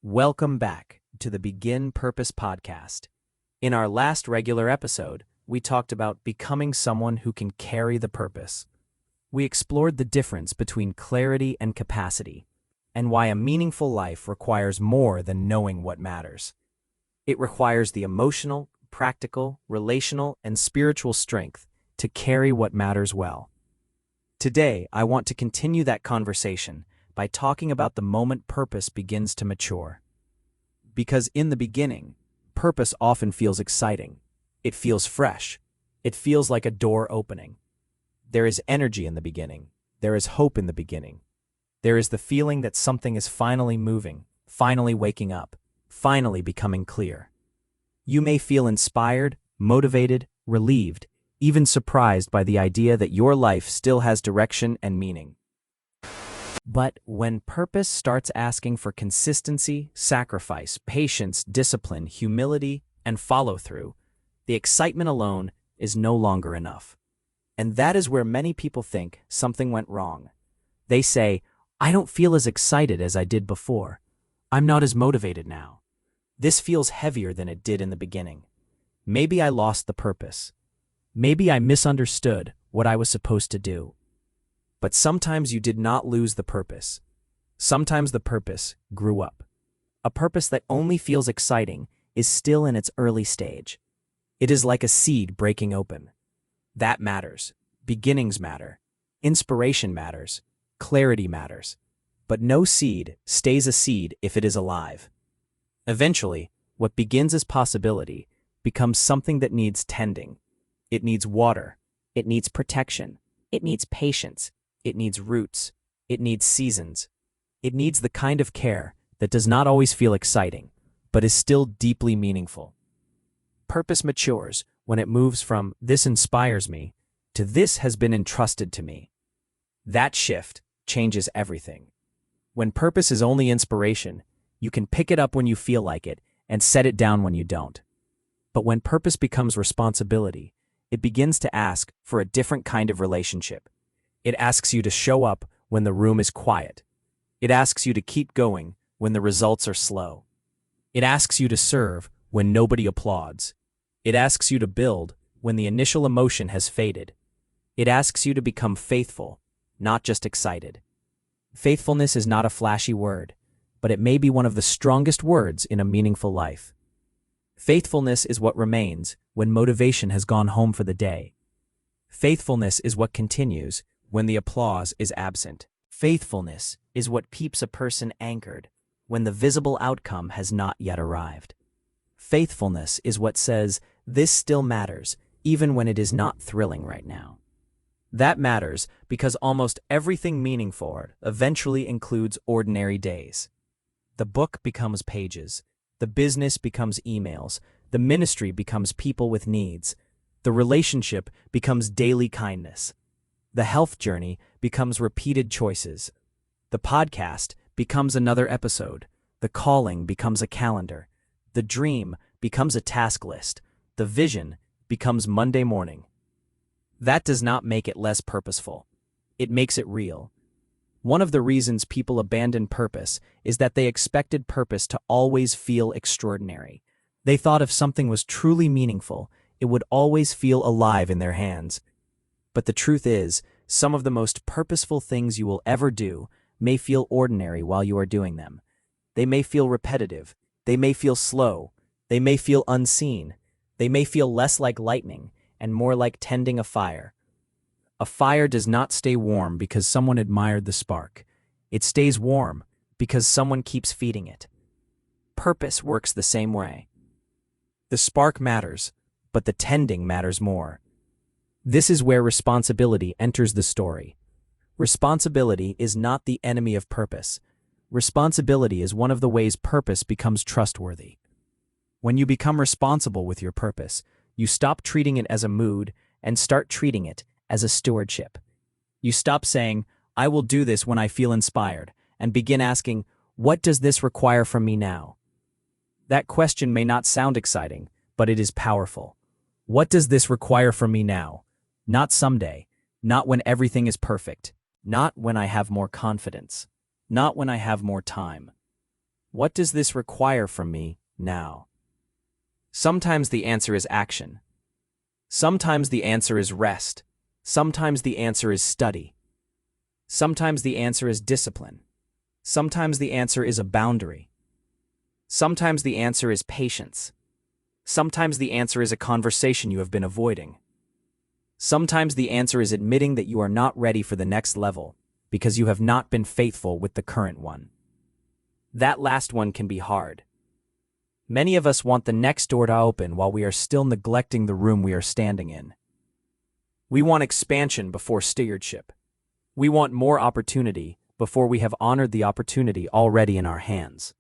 Welcome back to the Begin Purpose podcast. In our last regular episode, we talked about becoming someone who can carry the purpose. We explored the difference between clarity and capacity, and why a meaningful life requires more than knowing what matters. It requires the emotional, practical, relational, and spiritual strength to carry what matters well. Today, I want to continue that conversation by talking about the moment purpose begins to mature. Because in the beginning, purpose often feels exciting. It feels fresh. It feels like a door opening. There is energy in the beginning. There is hope in the beginning. There is the feeling that something is finally moving, finally waking up, finally becoming clear. You may feel inspired, motivated, relieved, even surprised by the idea that your life still has direction and meaning. But when purpose starts asking for consistency, sacrifice, patience, discipline, humility, and follow-through, the excitement alone is no longer enough. And that is where many people think something went wrong. They say, "I don't feel as excited as I did before. I'm not as motivated now. This feels heavier than it did in the beginning. Maybe I lost the purpose. Maybe I misunderstood what I was supposed to do." But sometimes you did not lose the purpose. Sometimes the purpose grew up. A purpose that only feels exciting is still in its early stage. It is like a seed breaking open. That matters. Beginnings matter. Inspiration matters. Clarity matters. But no seed stays a seed if it is alive. Eventually, what begins as possibility becomes something that needs tending. It needs water. It needs protection. It needs patience. It needs roots. It needs seasons. It needs the kind of care that does not always feel exciting, but is still deeply meaningful. Purpose matures when it moves from "this inspires me" to "this has been entrusted to me." That shift changes everything. When purpose is only inspiration, you can pick it up when you feel like it and set it down when you don't. But when purpose becomes responsibility, it begins to ask for a different kind of relationship. It asks you to show up when the room is quiet. It asks you to keep going when the results are slow. It asks you to serve when nobody applauds. It asks you to build when the initial emotion has faded. It asks you to become faithful, not just excited. Faithfulness is not a flashy word, but it may be one of the strongest words in a meaningful life. Faithfulness is what remains when motivation has gone home for the day. Faithfulness is what continues when the applause is absent. Faithfulness is what keeps a person anchored when the visible outcome has not yet arrived. Faithfulness is what says, "This still matters, even when it is not thrilling right now." That matters because almost everything meaningful eventually includes ordinary days. The book becomes pages. The business becomes emails. The ministry becomes people with needs. The relationship becomes daily kindness. The health journey becomes repeated choices. The podcast becomes another episode. The calling becomes a calendar. The dream becomes a task list. The vision becomes Monday morning. That does not make it less purposeful. It makes it real. One of the reasons people abandon purpose is that they expected purpose to always feel extraordinary. They thought if something was truly meaningful, it would always feel alive in their hands. But the truth is, some of the most purposeful things you will ever do may feel ordinary while you are doing them. They may feel repetitive. They may feel slow. They may feel unseen. They may feel less like lightning and more like tending a fire. A fire does not stay warm because someone admired the spark. It stays warm because someone keeps feeding it. Purpose works the same way. The spark matters, but the tending matters more. This is where responsibility enters the story. Responsibility is not the enemy of purpose. Responsibility is one of the ways purpose becomes trustworthy. When you become responsible with your purpose, you stop treating it as a mood and start treating it as a stewardship. You stop saying, "I will do this when I feel inspired," and begin asking, "What does this require from me now?" That question may not sound exciting, but it is powerful. What does this require from me now? Not someday, not when everything is perfect, not when I have more confidence, not when I have more time. What does this require from me now? Sometimes the answer is action. Sometimes the answer is rest. Sometimes the answer is study. Sometimes the answer is discipline. Sometimes the answer is a boundary. Sometimes the answer is patience. Sometimes the answer is a conversation you have been avoiding. Sometimes the answer is admitting that you are not ready for the next level because you have not been faithful with the current one. That last one can be hard. Many of us want the next door to open while we are still neglecting the room we are standing in. We want expansion before stewardship. We want more opportunity before we have honored the opportunity already in our hands.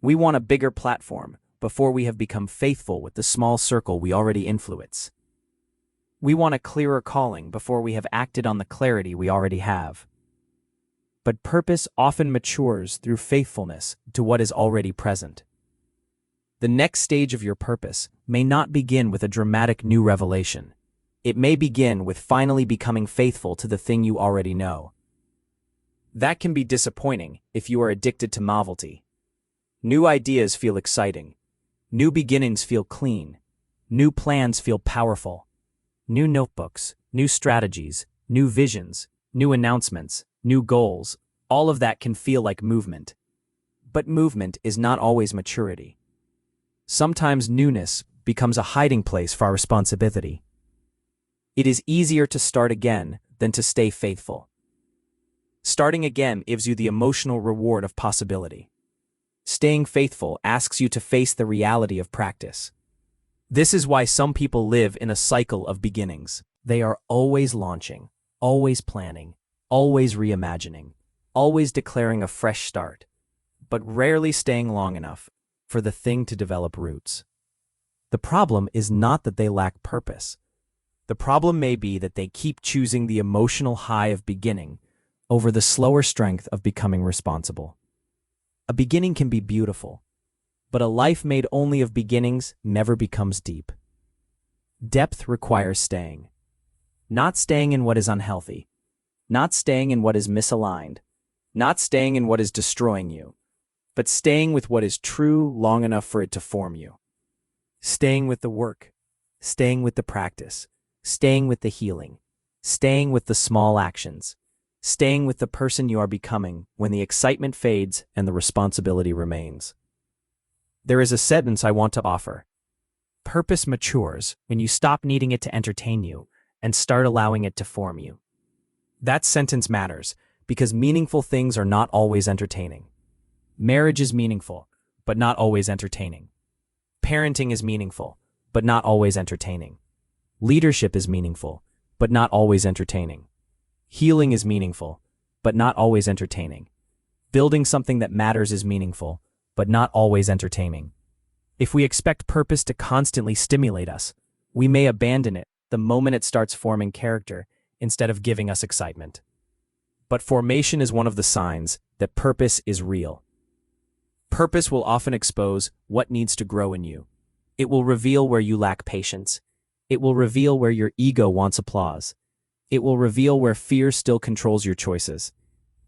We want a bigger platform before we have become faithful with the small circle we already influence. We want a clearer calling before we have acted on the clarity we already have. But purpose often matures through faithfulness to what is already present. The next stage of your purpose may not begin with a dramatic new revelation. It may begin with finally becoming faithful to the thing you already know. That can be disappointing if you are addicted to novelty. New ideas feel exciting. New beginnings feel clean. New plans feel powerful. New notebooks, new strategies, new visions, new announcements, new goals, all of that can feel like movement. But movement is not always maturity. Sometimes newness becomes a hiding place for our responsibility. It is easier to start again than to stay faithful. Starting again gives you the emotional reward of possibility. Staying faithful asks you to face the reality of practice. This is why some people live in a cycle of beginnings. They are always launching, always planning, always reimagining, always declaring a fresh start, but rarely staying long enough for the thing to develop roots. The problem is not that they lack purpose. The problem may be that they keep choosing the emotional high of beginning over the slower strength of becoming responsible. A beginning can be beautiful, but a life made only of beginnings never becomes deep. Depth requires staying. Not staying in what is unhealthy, not staying in what is misaligned, not staying in what is destroying you, but staying with what is true long enough for it to form you. Staying with the work, staying with the practice, staying with the healing, staying with the small actions, staying with the person you are becoming when the excitement fades and the responsibility remains. There is a sentence I want to offer. Purpose matures when you stop needing it to entertain you and start allowing it to form you. That sentence matters because meaningful things are not always entertaining. Marriage is meaningful, but not always entertaining. Parenting is meaningful, but not always entertaining. Leadership is meaningful, but not always entertaining. Healing is meaningful, but not always entertaining. Building something that matters is meaningful, but not always entertaining. If we expect purpose to constantly stimulate us, we may abandon it the moment it starts forming character instead of giving us excitement. But formation is one of the signs that purpose is real. Purpose will often expose what needs to grow in you. It will reveal where you lack patience. It will reveal where your ego wants applause. It will reveal where fear still controls your choices.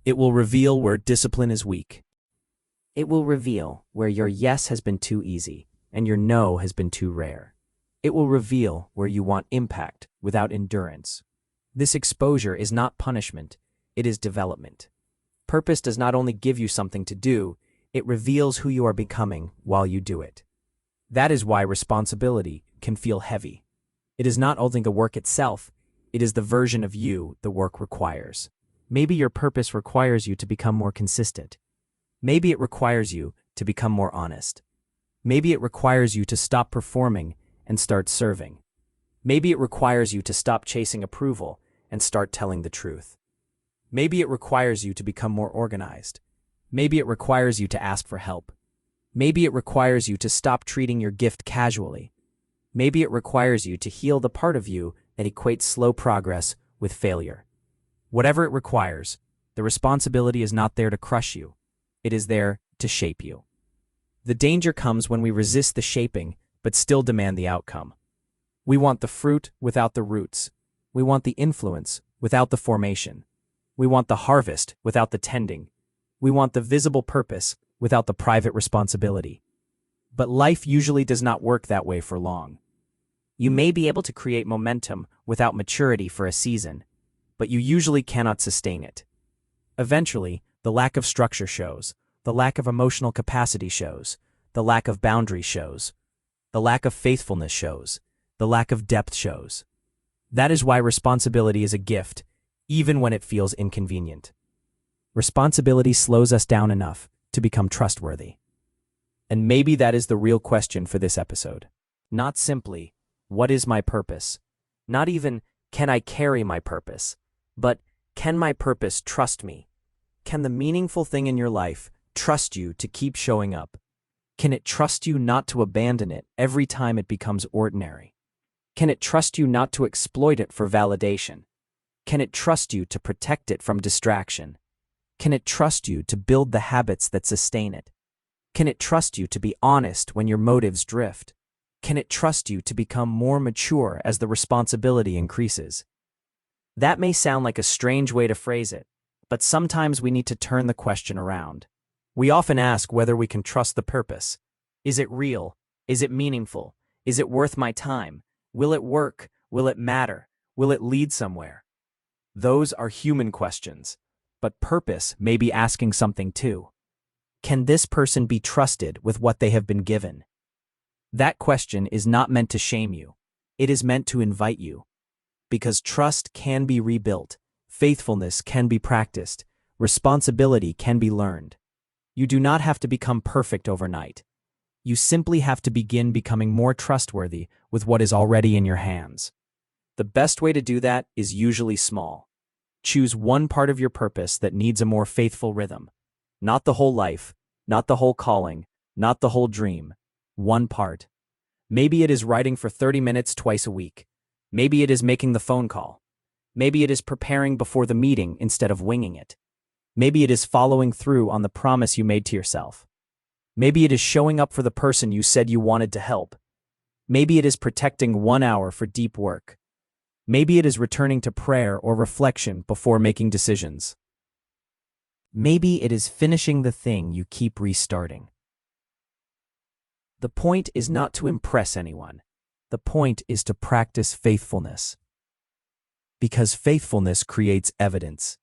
It will reveal where discipline is weak. It will reveal where your yes has been too easy and your no has been too rare. It will reveal where you want impact without endurance. This exposure is not punishment, it is development. Purpose does not only give you something to do, it reveals who you are becoming while you do it. That is why responsibility can feel heavy. It is not only the work itself, it is the version of you the work requires. Maybe your purpose requires you to become more consistent. Maybe it requires you to become more honest. Maybe it requires you to stop performing and start serving. Maybe it requires you to stop chasing approval and start telling the truth. Maybe it requires you to become more organized. Maybe it requires you to ask for help. Maybe it requires you to stop treating your gift casually. Maybe it requires you to heal the part of you that equates slow progress with failure. Whatever it requires, the responsibility is not there to crush you. It is there to shape you. The danger comes when we resist the shaping but still demand the outcome. We want the fruit without the roots. We want the influence without the formation. We want the harvest without the tending. We want the visible purpose without the private responsibility. But life usually does not work that way for long. You may be able to create momentum without maturity for a season, but you usually cannot sustain it. Eventually, the lack of structure shows, the lack of emotional capacity shows, the lack of boundary shows, the lack of faithfulness shows, the lack of depth shows. That is why responsibility is a gift, even when it feels inconvenient. Responsibility slows us down enough to become trustworthy. And maybe that is the real question for this episode. Not simply, what is my purpose? Not even, can I carry my purpose? But, can my purpose trust me? Can the meaningful thing in your life trust you to keep showing up? Can it trust you not to abandon it every time it becomes ordinary? Can it trust you not to exploit it for validation? Can it trust you to protect it from distraction? Can it trust you to build the habits that sustain it? Can it trust you to be honest when your motives drift? Can it trust you to become more mature as the responsibility increases? That may sound like a strange way to phrase it, but sometimes we need to turn the question around. We often ask whether we can trust the purpose. Is it real? Is it meaningful? Is it worth my time? Will it work? Will it matter? Will it lead somewhere? Those are human questions, but purpose may be asking something too. Can this person be trusted with what they have been given? That question is not meant to shame you. It is meant to invite you. Because trust can be rebuilt, faithfulness can be practiced, responsibility can be learned. You do not have to become perfect overnight. You simply have to begin becoming more trustworthy with what is already in your hands. The best way to do that is usually small. Choose one part of your purpose that needs a more faithful rhythm. Not the whole life, not the whole calling, not the whole dream. One part. Maybe it is writing for 30 minutes twice a week. Maybe it is making the phone call. Maybe it is preparing before the meeting instead of winging it. Maybe it is following through on the promise you made to yourself. Maybe it is showing up for the person you said you wanted to help. Maybe it is protecting 1 hour for deep work. Maybe it is returning to prayer or reflection before making decisions. Maybe it is finishing the thing you keep restarting. The point is not to impress anyone. The point is to practice faithfulness. Because faithfulness creates evidence.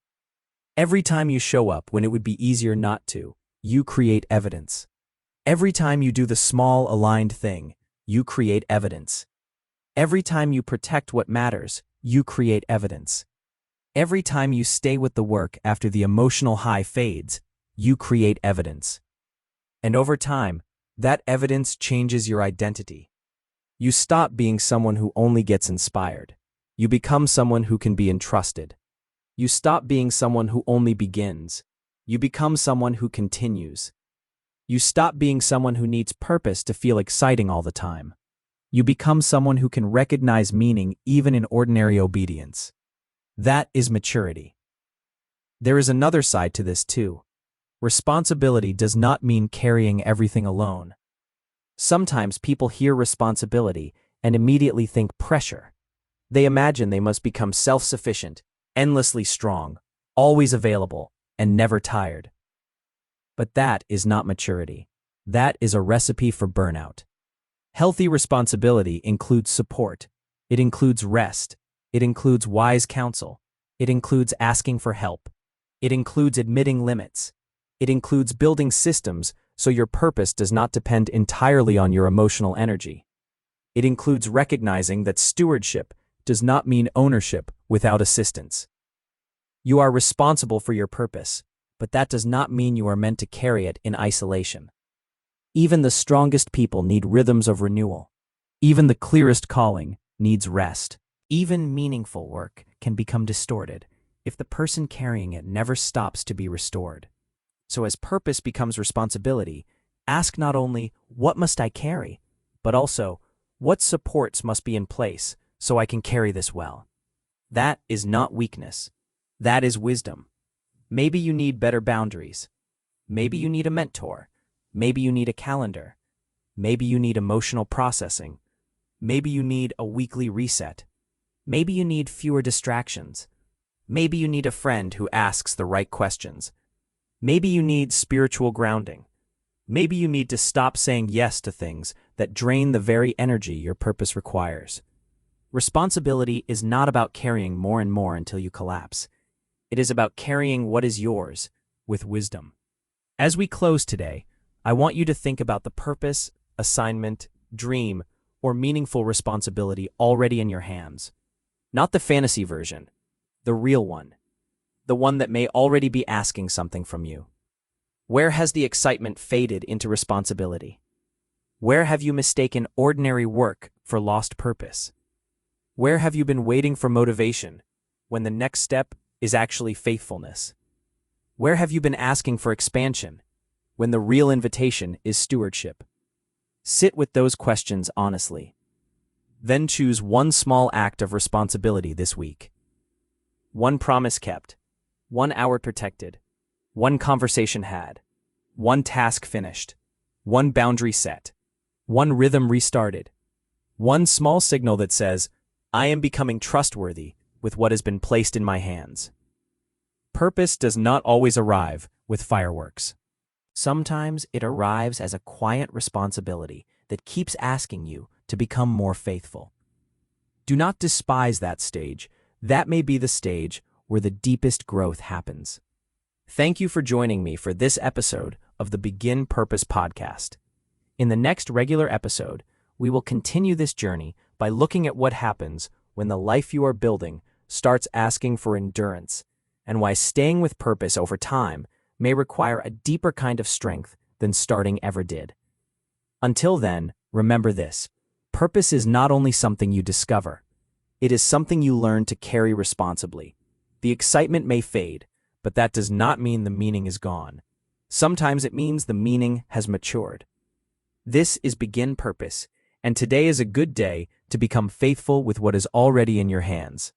Every time you show up when it would be easier not to, you create evidence. Every time you do the small aligned thing, you create evidence. Every time you protect what matters, you create evidence. Every time you stay with the work after the emotional high fades, you create evidence. And over time, that evidence changes your identity. You stop being someone who only gets inspired. You become someone who can be entrusted. You stop being someone who only begins. You become someone who continues. You stop being someone who needs purpose to feel exciting all the time. You become someone who can recognize meaning even in ordinary obedience. That is maturity. There is another side to this too. Responsibility does not mean carrying everything alone. Sometimes people hear responsibility and immediately think pressure. They imagine they must become self-sufficient, endlessly strong, always available, and never tired. But that is not maturity. That is a recipe for burnout. Healthy responsibility includes support. It includes rest. It includes wise counsel. It includes asking for help. It includes admitting limits. It includes building systems so your purpose does not depend entirely on your emotional energy. It includes recognizing that stewardship does not mean ownership without assistance. You are responsible for your purpose, but that does not mean you are meant to carry it in isolation. Even the strongest people need rhythms of renewal. Even the clearest calling needs rest. Even meaningful work can become distorted if the person carrying it never stops to be restored. So as purpose becomes responsibility, ask not only, what must I carry, but also, what supports must be in place so I can carry this well? That is not weakness. That is wisdom. Maybe you need better boundaries. Maybe you need a mentor. Maybe you need a calendar. Maybe you need emotional processing. Maybe you need a weekly reset. Maybe you need fewer distractions. Maybe you need a friend who asks the right questions. Maybe you need spiritual grounding. Maybe you need to stop saying yes to things that drain the very energy your purpose requires. Responsibility is not about carrying more and more until you collapse. It is about carrying what is yours with wisdom. As we close today, I want you to think about the purpose, assignment, dream, or meaningful responsibility already in your hands. Not the fantasy version, the real one. The one that may already be asking something from you. Where has the excitement faded into responsibility? Where have you mistaken ordinary work for lost purpose? Where have you been waiting for motivation when the next step is actually faithfulness? Where have you been asking for expansion when the real invitation is stewardship? Sit with those questions honestly. Then choose one small act of responsibility this week. One promise kept, 1 hour protected, one conversation had, one task finished, one boundary set, one rhythm restarted, one small signal that says, I am becoming trustworthy with what has been placed in my hands. Purpose does not always arrive with fireworks. Sometimes it arrives as a quiet responsibility that keeps asking you to become more faithful. Do not despise that stage. That may be the stage where the deepest growth happens. Thank you for joining me for this episode of the Begin Purpose podcast. In the next regular episode, we will continue this journey by looking at what happens when the life you are building starts asking for endurance, and why staying with purpose over time may require a deeper kind of strength than starting ever did. Until then, remember this: purpose is not only something you discover, it is something you learn to carry responsibly. The excitement may fade, but that does not mean the meaning is gone. Sometimes it means the meaning has matured. This is Begin Purpose, and today is a good day to become faithful with what is already in your hands.